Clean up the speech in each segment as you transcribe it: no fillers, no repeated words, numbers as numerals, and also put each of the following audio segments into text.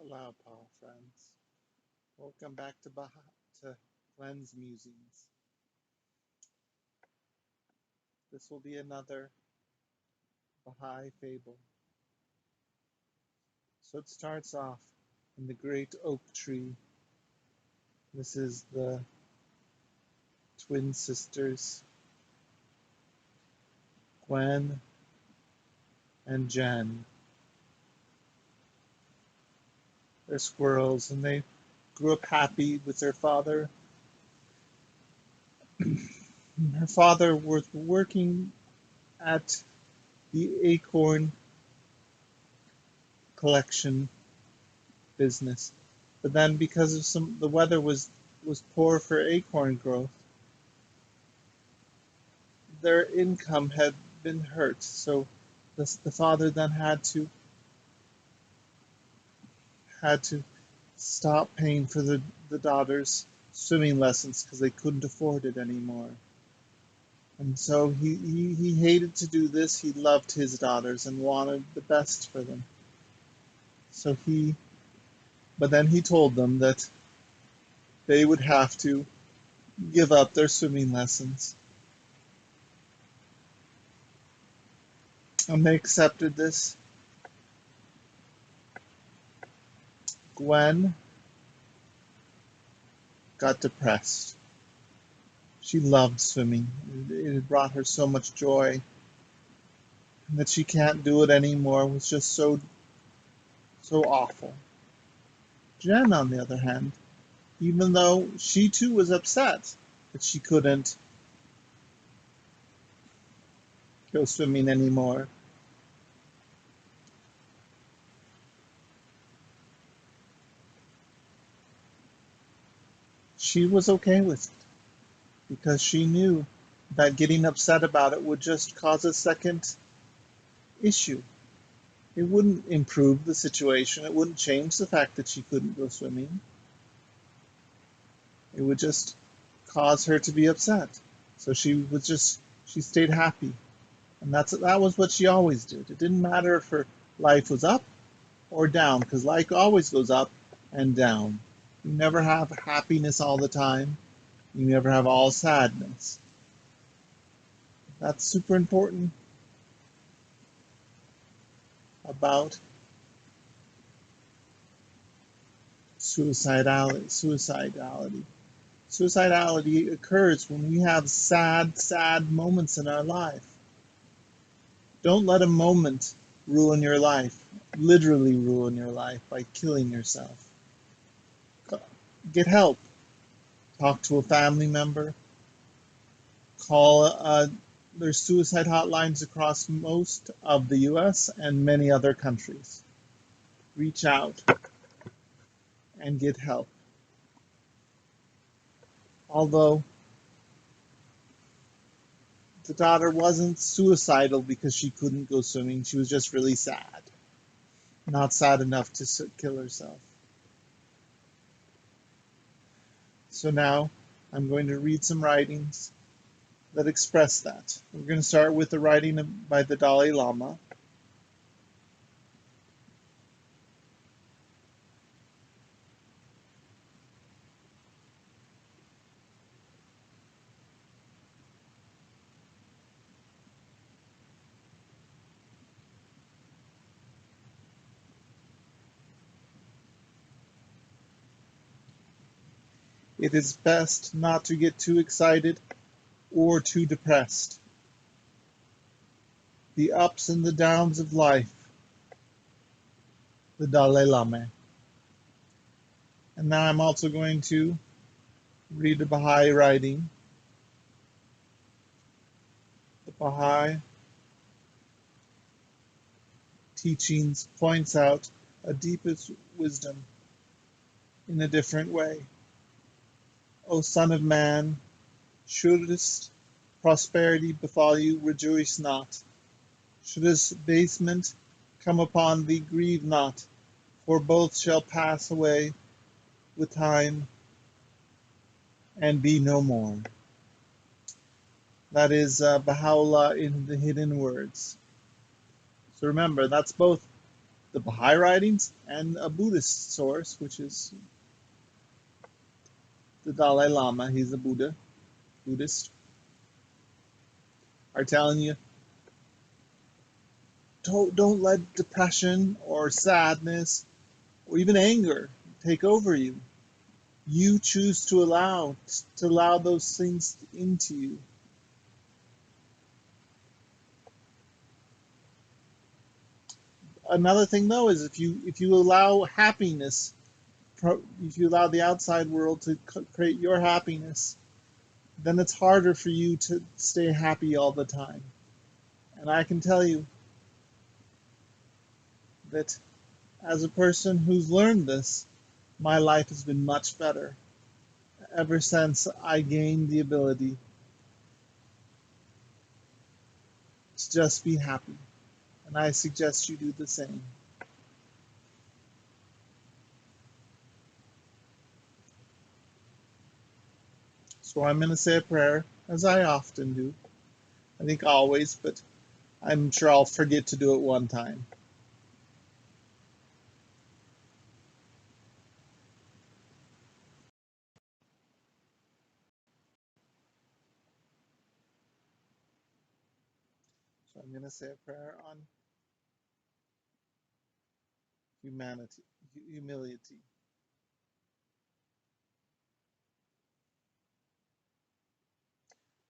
Aloha, friends. Welcome back to Glenn's Musings. This will be another Bahai fable. So it starts off in the great oak tree. This is the twin sisters, Gwen and Jen. They're squirrels and they grew up happy with their father. Her father was working at the acorn collection business. But then because of the weather was poor for acorn growth, their income had been hurt. So the father then had to stop paying for the daughters' swimming lessons because they couldn't afford it anymore. And so he hated to do this. He loved his daughters and wanted the best for them. So but then he told them that they would have to give up their swimming lessons. And they accepted this. Gwen got depressed. She loved swimming. It had brought her so much joy. And that she can't do it anymore was just so awful. Jen, on the other hand, even though she too was upset that she couldn't go swimming anymore, she was okay with it because she knew that getting upset about it would just cause a second issue. It wouldn't improve the situation. It wouldn't change the fact that she couldn't go swimming. It would just cause her to be upset. So she stayed happy. And that was what she always did. It didn't matter if her life was up or down, because life always goes up and down. You never have happiness all the time. You never have all sadness. That's super important about suicidality. Suicidality occurs when we have sad moments in our life. Don't let a moment ruin your life, literally ruin your life by killing yourself. Get help. Talk to a family member. Call, there's suicide hotlines across most of the US and many other countries. Reach out and get help. Although the daughter wasn't suicidal because she couldn't go swimming, she was just really sad. Not sad enough to kill herself. So now I'm going to read some writings that express that. We're going to start with the writing by the Dalai Lama. It is best not to get too excited or too depressed. The ups and the downs of life, the Dalai Lama. And now I'm also going to read the Bahai writing. The Bahai teachings points out a deepest wisdom in a different way. O son of man, shouldest prosperity befall you, rejoice not. Shouldest abasement come upon thee, grieve not, for both shall pass away with time and be no more. That is Baha'u'llah in the Hidden Words. So remember, that's both the Bahai writings and a Buddhist source, which is the Dalai Lama. He's a Buddhist, are telling you don't let depression or sadness or even anger take over you. You choose to allow those things into you. Another thing though is if you allow happiness, if you allow the outside world to create your happiness, then it's harder for you to stay happy all the time. And I can tell you that as a person who's learned this, my life has been much better ever since I gained the ability to just be happy. And I suggest you do the same. So I'm going to say a prayer, as I often do. I think always, but I'm sure I'll forget to do it one time. So I'm going to say a prayer on humanity, humility.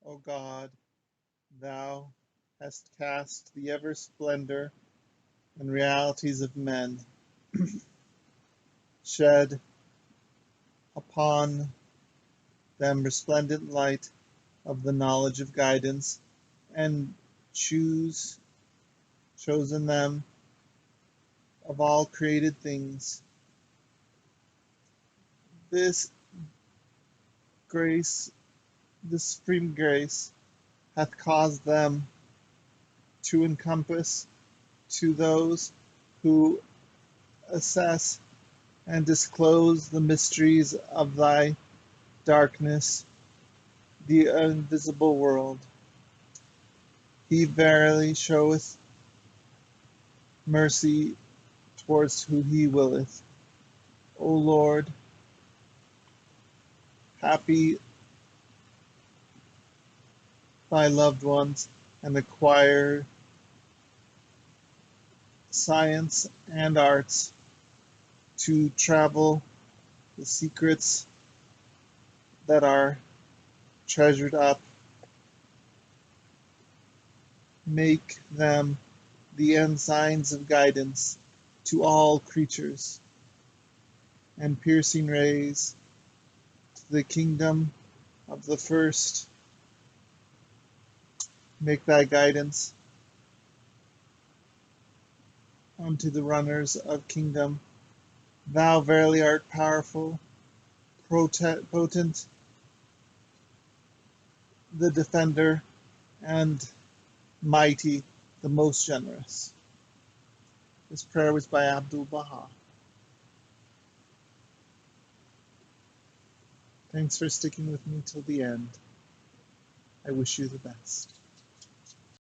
O God, thou hast cast the ever splendor and realities of men, shed upon them resplendent light of the knowledge of guidance, and chosen them of all created things. This grace, this supreme grace, hath caused them to encompass to those who assess and disclose the mysteries of thy darkness, the invisible world. He verily showeth mercy towards who he willeth. O Lord, happy thy loved ones, and acquire science and arts to travel the secrets that are treasured up. Make them the ensigns of guidance to all creatures, and piercing rays to the kingdom of the first. Make thy guidance unto the runners of kingdom. Thou verily art powerful, potent, the defender, and mighty, the most generous. This prayer was by Abdul Baha. Thanks for sticking with me till the end. I wish you the best.